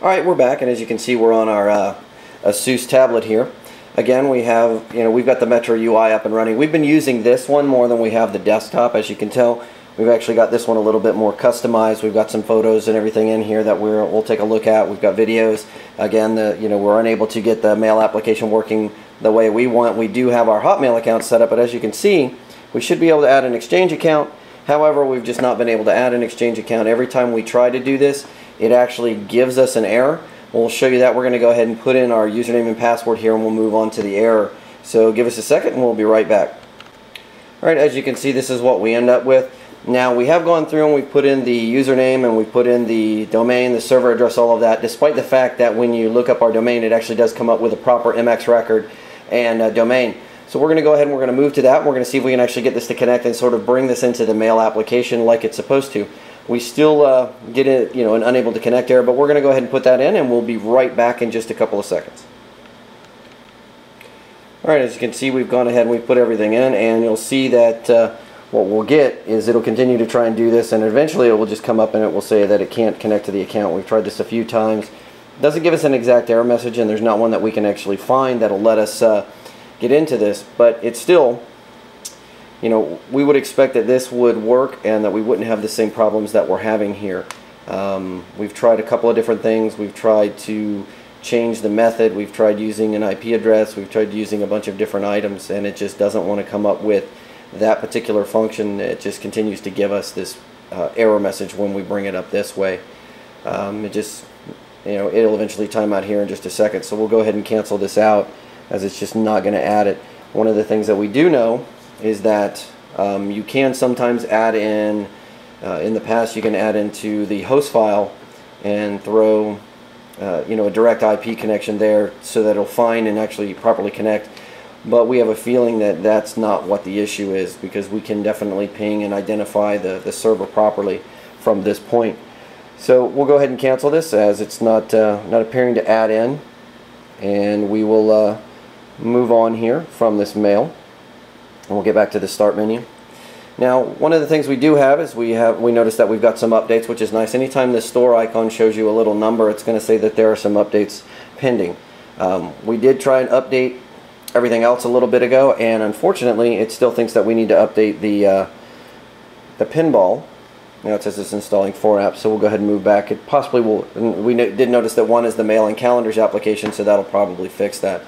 Alright, we're back, and as you can see, we're on our ASUS tablet here. Again, we've got the Metro UI up and running. We've been using this one more than we have the desktop, as you can tell. We've actually got this one a little bit more customized. We've got some photos and everything in here that we'll take a look at. We've got videos. Again, we're unable to get the mail application working the way we want. We do have our Hotmail account set up, but as you can see, we should be able to add an Exchange account. However, we've just not been able to add an Exchange account. Every time we try to do this, it actually gives us an error. We'll show you that. We're going to go ahead and put in our username and password here, and we'll move on to the error. So give us a second and we'll be right back. Alright, as you can see, this is what we end up with. Now, we have gone through and we've put in the username and we've put in the domain, the server address, all of that, despite the fact that when you look up our domain, it actually does come up with a proper MX record and domain. So we're going to go ahead and we're going to move to that. We're going to see if we can actually get this to connect and sort of bring this into the mail application like it's supposed to. We still get it, an unable to connect error, but we're going to go ahead and put that in, and we'll be right back in just a couple of seconds. Alright, as you can see, we've gone ahead and we've put everything in, and you'll see that what we'll get is it'll continue to try and do this, and eventually it will just come up and it will say that it can't connect to the account. We've tried this a few times. It doesn't give us an exact error message, and there's not one that we can actually find that'll let us get into this, but it's still, we would expect that this would work and that we wouldn't have the same problems that we're having here. We've tried a couple of different things. We've tried to change the method. We've tried using an IP address. We've tried using a bunch of different items, and it just doesn't want to come up with that particular function. It just continues to give us this error message when we bring it up this way. It'll eventually time out here in just a second, so we'll go ahead and cancel this out as it's just not going to add it. One of the things that we do know is that you can sometimes add in the past, you can add into the host file and throw a direct IP connection there so that it'll find and actually properly connect. But we have a feeling that that's not what the issue is, because we can definitely ping and identify the server properly from this point. So we'll go ahead and cancel this as it's not appearing to add in, and we will move on here from this mail, and we'll get back to the start menu. Now, one of the things we do have is we notice that we've got some updates, which is nice. Anytime the store icon shows you a little number, it's going to say that there are some updates pending. We did try and update everything else a little bit ago, and unfortunately it still thinks that we need to update the pinball. Now it says it's installing 4 apps, so we'll go ahead and move back. It possibly will. We did notice that one is the mail and calendars application, so that'll probably fix that.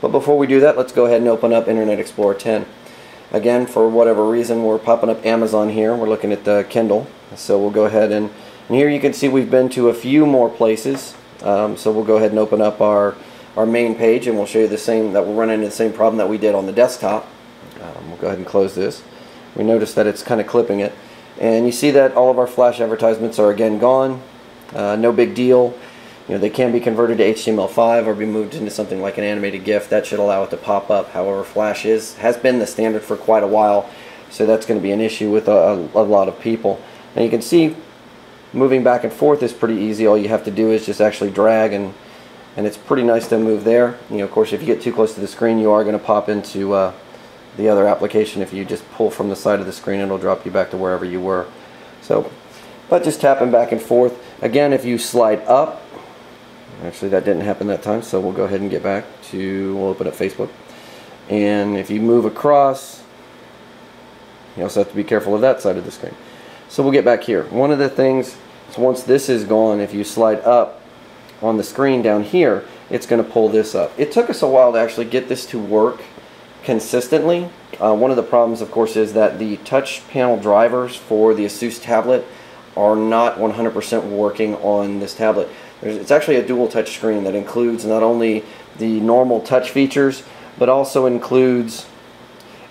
But before we do that, let's go ahead and open up Internet Explorer 10. Again, for whatever reason, we're popping up Amazon here. We're looking at the Kindle, so we'll go ahead and here you can see we've been to a few more places. So we'll go ahead and open up our main page, and we'll show you the same, that we'll run into the same problem that we did on the desktop. We'll go ahead and close this. We notice that it's kind of clipping it, and you see that all of our flash advertisements are again gone. No big deal. They can be converted to HTML5 or be moved into something like an animated GIF. That should allow it to pop up. However, Flash has been the standard for quite a while, so that's going to be an issue with a lot of people. And you can see moving back and forth is pretty easy. All you have to do is just actually drag, and it's pretty nice to move there. Of course, if you get too close to the screen, you are going to pop into the other application. If you just pull from the side of the screen, it'll drop you back to wherever you were. So, but just tapping back and forth. Again, if you slide up, actually that didn't happen that time, so we'll go ahead and get back to, we'll open up Facebook. And if you move across, you also have to be careful of that side of the screen. So we'll get back here. One of the things is once this is gone, if you slide up on the screen down here, it's going to pull this up. It took us a while to actually get this to work consistently. One of the problems, of course, is that the touch panel drivers for the ASUS tablet are not 100% working on this tablet. It's actually a dual touch screen that includes not only the normal touch features, but also includes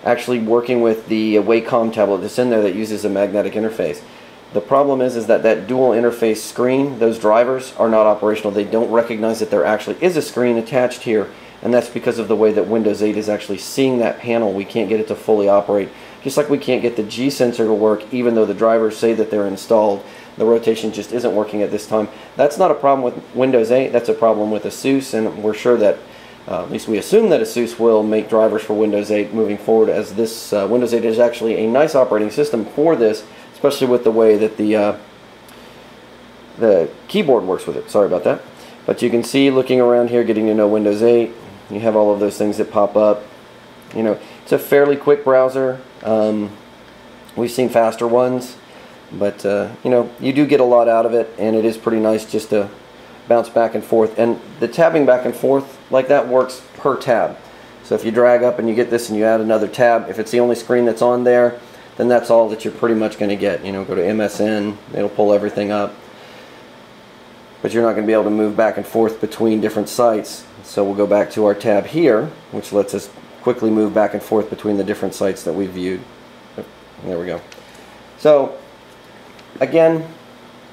actually working with the Wacom tablet that's in there that uses a magnetic interface. The problem is that that dual interface screen, those drivers are not operational. They don't recognize that there actually is a screen attached here, and that's because of the way that Windows 8 is actually seeing that panel. We can't get it to fully operate. Just like we can't get the G sensor to work even though the drivers say that they're installed. The rotation just isn't working at this time. That's not a problem with Windows 8, that's a problem with ASUS, and we're sure that, at least we assume that ASUS will make drivers for Windows 8 moving forward, as this Windows 8 is actually a nice operating system for this, especially with the way that the keyboard works with it. Sorry about that. But you can see, looking around here, getting to know Windows 8, you have all of those things that pop up. You know, it's a fairly quick browser. We've seen faster ones, but you know, you do get a lot out of it, and it is pretty nice just to bounce back and forth. And the tabbing back and forth like that works per tab. So if you drag up and you get this and you add another tab, if it's the only screen that's on there, then that's all that you're pretty much going to get. You know, go to MSN, it'll pull everything up. But you're not going to be able to move back and forth between different sites. So we'll go back to our tab here, which lets us quickly move back and forth between the different sites that we viewed. There we go. So again,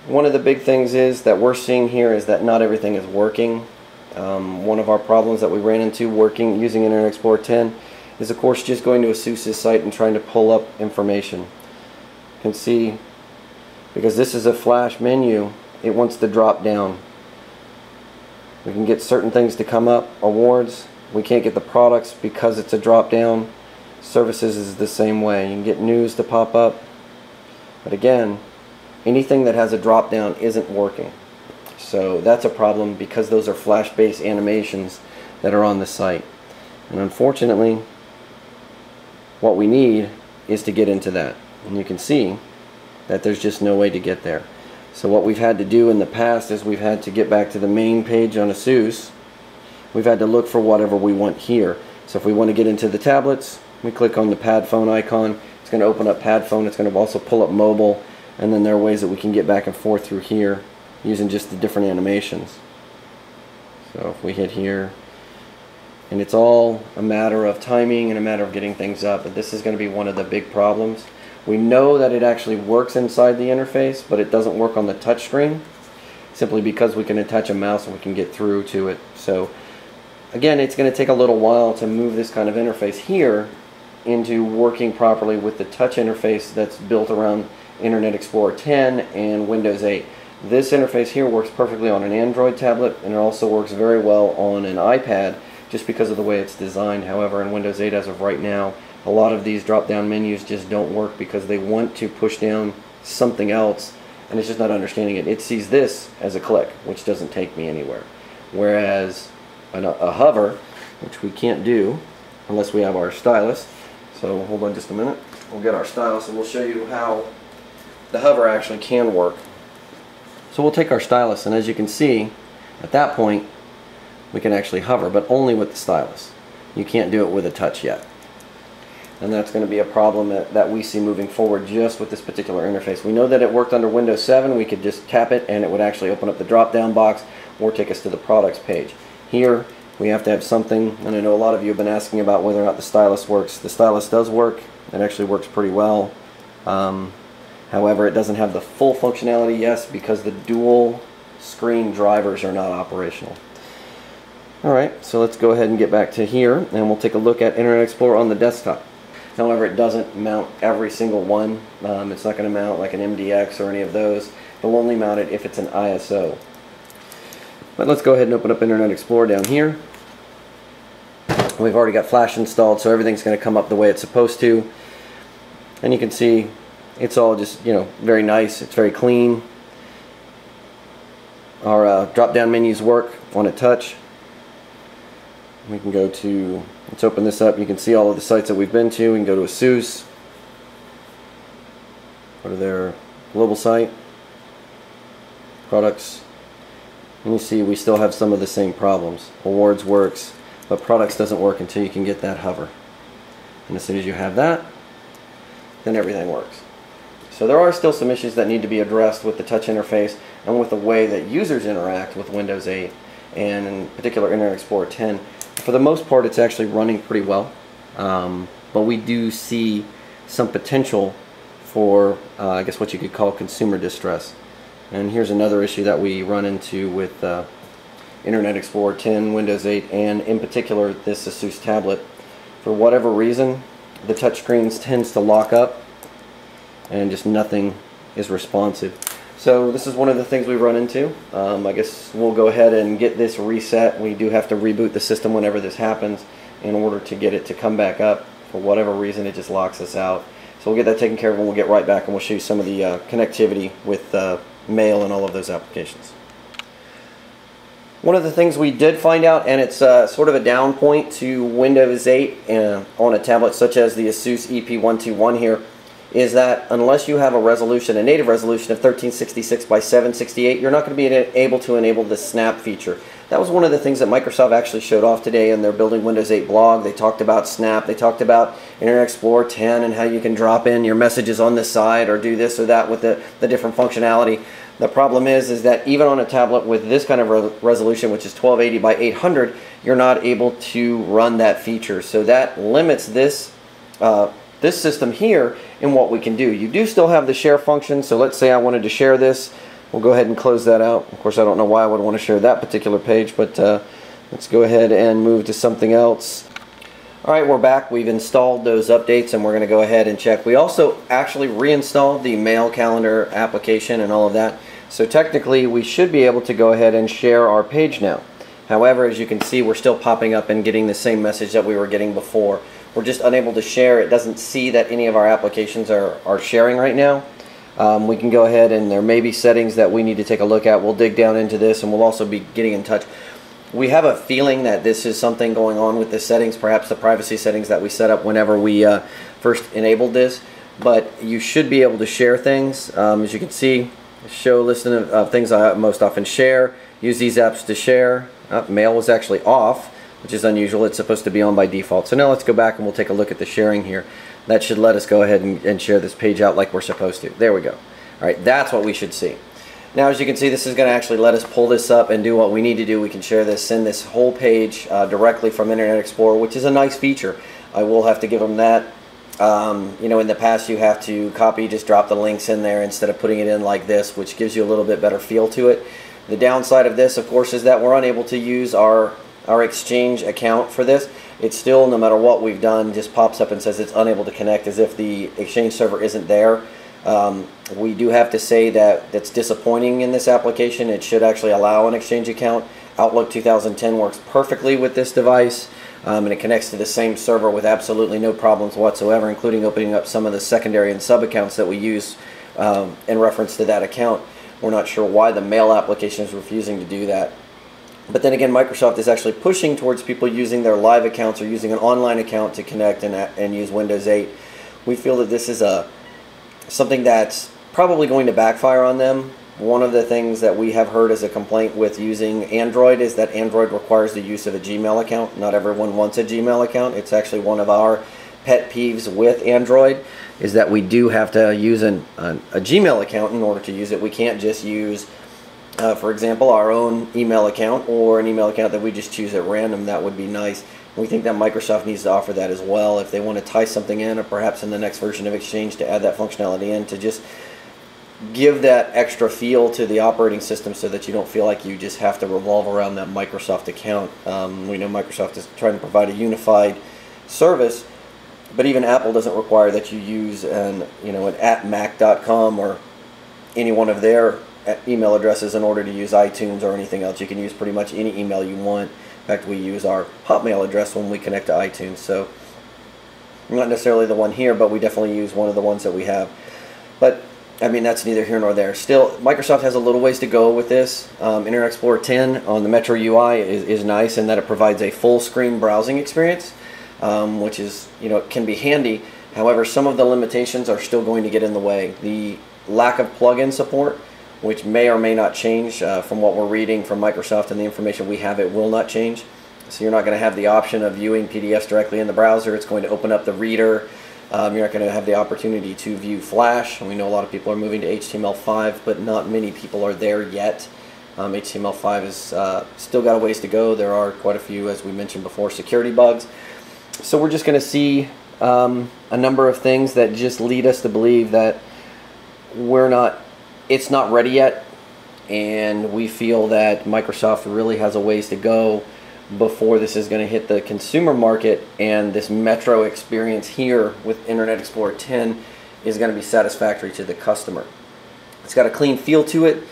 one of the big things is that we're seeing here is that not everything is working. One of our problems that we ran into using Internet Explorer 10 is, of course, just going to ASUS's site and trying to pull up information. You can see, because this is a flash menu, it wants to drop down. We can get certain things to come up, awards. We can't get the products because it's a drop down. Services is the same way. You can get news to pop up. But again, anything that has a drop down isn't working. So that's a problem because those are flash-based animations that are on the site. And unfortunately, what we need is to get into that. And you can see that there's just no way to get there. So what we've had to do in the past is we've had to get back to the main page on ASUS. We've had to look for whatever we want here. So if we want to get into the tablets, we click on the pad phone icon. It's going to open up pad phone. It's going to also pull up mobile. And then there are ways that we can get back and forth through here using just the different animations. So if we hit here, and it's all a matter of timing and a matter of getting things up. But this is going to be one of the big problems. We know that it actually works inside the interface, but it doesn't work on the touch screen, simply because we can attach a mouse and we can get through to it. So again, it's going to take a little while to move this kind of interface here into working properly with the touch interface that's built around Internet Explorer 10 and Windows 8. This interface here works perfectly on an Android tablet, and it also works very well on an iPad just because of the way it's designed. However, in Windows 8 as of right now, a lot of these drop-down menus just don't work because they want to push down something else, and it's just not understanding it. It sees this as a click, which doesn't take me anywhere. Whereas a hover, which we can't do unless we have our stylus. So hold on just a minute. We'll get our stylus and we'll show you how the hover actually can work. So we'll take our stylus, and as you can see, at that point, we can actually hover, but only with the stylus. You can't do it with a touch yet. And that's going to be a problem that we see moving forward just with this particular interface. We know that it worked under Windows 7. We could just tap it and it would actually open up the drop-down box or take us to the products page. Here, we have to have something, and I know a lot of you have been asking about whether or not the stylus works. The stylus does work. It actually works pretty well. However, it doesn't have the full functionality, yes, because the dual screen drivers are not operational. Alright, so let's go ahead and get back to here, and we'll take a look at Internet Explorer on the desktop. However, it doesn't mount every single one. It's not going to mount like an MDX or any of those. It'll only mount it if it's an ISO. But let's go ahead and open up Internet Explorer down here. We've already got Flash installed, so everything's going to come up the way it's supposed to. And you can see it's all just, you know, very nice. It's very clean. Our drop-down menus work on a touch. We can go to, let's open this up. You can see all of the sites that we've been to. We can go to ASUS, go to their global site, products, and you see we still have some of the same problems. Awards works, but products doesn't work until you can get that hover. And as soon as you have that, then everything works. So there are still some issues that need to be addressed with the touch interface and with the way that users interact with Windows 8 and in particular Internet Explorer 10. For the most part, it's actually running pretty well, but we do see some potential for, I guess what you could call consumer distress. And here's another issue that we run into with Internet Explorer 10, Windows 8, and in particular this ASUS tablet. For whatever reason, the touchscreens tends to lock up and just nothing is responsive. So this is one of the things we run into. I guess we'll go ahead and get this reset. We do have to reboot the system whenever this happens in order to get it to come back up. For whatever reason, it just locks us out. So we'll get that taken care of and we'll get right back and we'll show you some of the connectivity with mail and all of those applications. One of the things we did find out, and it's sort of a down point to Windows 8 on a tablet such as the Asus EP121 here, is that unless you have a resolution, a native resolution of 1366 by 768, you're not going to be able to enable the snap feature. That was one of the things that Microsoft actually showed off today in their Building Windows 8 blog. They talked about snap, they talked about Internet Explorer 10 and how you can drop in your messages on this side or do this or that with the different functionality. The problem is that even on a tablet with this kind of resolution, which is 1280 by 800, you're not able to run that feature. So that limits this this system here in what we can do. You do still have the share function, so let's say I wanted to share this. We'll go ahead and close that out. Of course, I don't know why I would want to share that particular page, but let's go ahead and move to something else. Alright, we're back. We've installed those updates and we're going to go ahead and check. We also actually reinstalled the mail calendar application and all of that. So technically we should be able to go ahead and share our page now. However, as you can see, we're still popping up and getting the same message that we were getting before. We're just unable to share. It doesn't see that any of our applications are sharing right now. We can go ahead and there may be settings that we need to take a look at. We'll dig down into this and we'll also be getting in touch. We have a feeling that this is something going on with the settings, perhaps the privacy settings that we set up whenever we first enabled this. But you should be able to share things. As you can see, show list of things I most often share. Use these apps to share. Mail was actually off, which is unusual. It's supposed to be on by default. So now let's go back and we'll take a look at the sharing here. That should let us go ahead and share this page out like we're supposed to. There we go. Alright, that's what we should see. Now as you can see, this is going to actually let us pull this up and do what we need to do. We can share this, send this whole page directly from Internet Explorer, which is a nice feature. I will have to give them that. You know, in the past you have to copy, just drop the links in there instead of putting it in like this, which gives you a little bit better feel to it. The downside of this, of course, is that we're unable to use our Exchange account for this. It still, no matter what we've done, just pops up and says it's unable to connect as if the Exchange server isn't there. We do have to say that that's disappointing in this application. It should actually allow an Exchange account. Outlook 2010 works perfectly with this device, and it connects to the same server with absolutely no problems whatsoever, including opening up some of the secondary and sub accounts that we use in reference to that account. We're not sure why the mail application is refusing to do that. But then again, Microsoft is actually pushing towards people using their live accounts or using an online account to connect and use Windows 8. We feel that this is something that's probably going to backfire on them. One of the things that we have heard as a complaint with using Android is that Android requires the use of a Gmail account. Not everyone wants a Gmail account. It's actually one of our pet peeves with Android, is that we do have to use a Gmail account in order to use it. We can't just use, for example, our own email account or an email account that we just choose at random. That would be nice. We think that Microsoft needs to offer that as well if they want to tie something in, or perhaps in the next version of Exchange to add that functionality in, to just give that extra feel to the operating system so that you don't feel like you just have to revolve around that Microsoft account. We know Microsoft is trying to provide a unified service, but even Apple doesn't require that you use an @mac.com or any one of their email addresses in order to use iTunes or anything else. You can use pretty much any email you want. In fact, we use our Hotmail address when we connect to iTunes. So not necessarily the one here, but we definitely use one of the ones that we have. But I mean, that's neither here nor there. Still, Microsoft has a little ways to go with this. Internet Explorer 10 on the Metro UI is nice in that it provides a full screen browsing experience, which is, it can be handy. However, some of the limitations are still going to get in the way. The lack of plugin support, which may or may not change from what we're reading from Microsoft and the information we have, it will not change. So you're not going to have the option of viewing PDFs directly in the browser. It's going to open up the reader. You're not going to have the opportunity to view Flash. We know a lot of people are moving to HTML5, but not many people are there yet. HTML5 is still got a ways to go. There are quite a few, as we mentioned before, security bugs. So we're just going to see a number of things that just lead us to believe that it's not ready yet, and we feel that Microsoft really has a ways to go before this is going to hit the consumer market, and this Metro experience here with Internet Explorer 10 is going to be satisfactory to the customer. It's got a clean feel to it,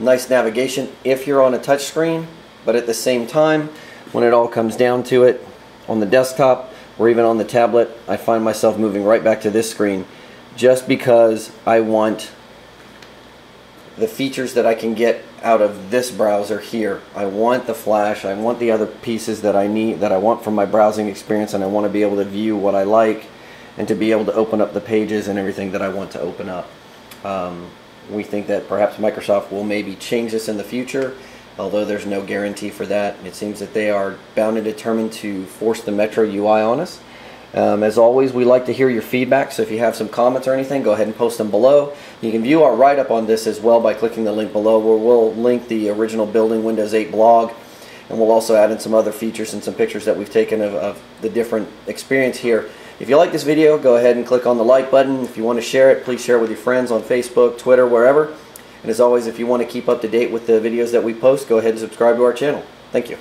nice navigation if you're on a touch screen, but at the same time, when it all comes down to it, on the desktop or even on the tablet, I find myself moving right back to this screen just because I want the features that I can get out of this browser here. I want the Flash, I want the other pieces that I need, that I want from my browsing experience, and I want to be able to view what I like and to be able to open up the pages and everything that I want to open up. We think that perhaps Microsoft will maybe change this in the future, although there's no guarantee for that. It seems that they are bound and determined to force the Metro UI on us. As always, we like to hear your feedback, so if you have some comments or anything, go ahead and post them below. You can view our write-up on this as well by clicking the link below, where we'll link the original Building Windows 8 blog, and we'll also add in some other features and some pictures that we've taken of the different experience here. If you like this video, go ahead and click on the like button. If you want to share it, please share it with your friends on Facebook, Twitter, wherever. And as always, if you want to keep up to date with the videos that we post, go ahead and subscribe to our channel. Thank you.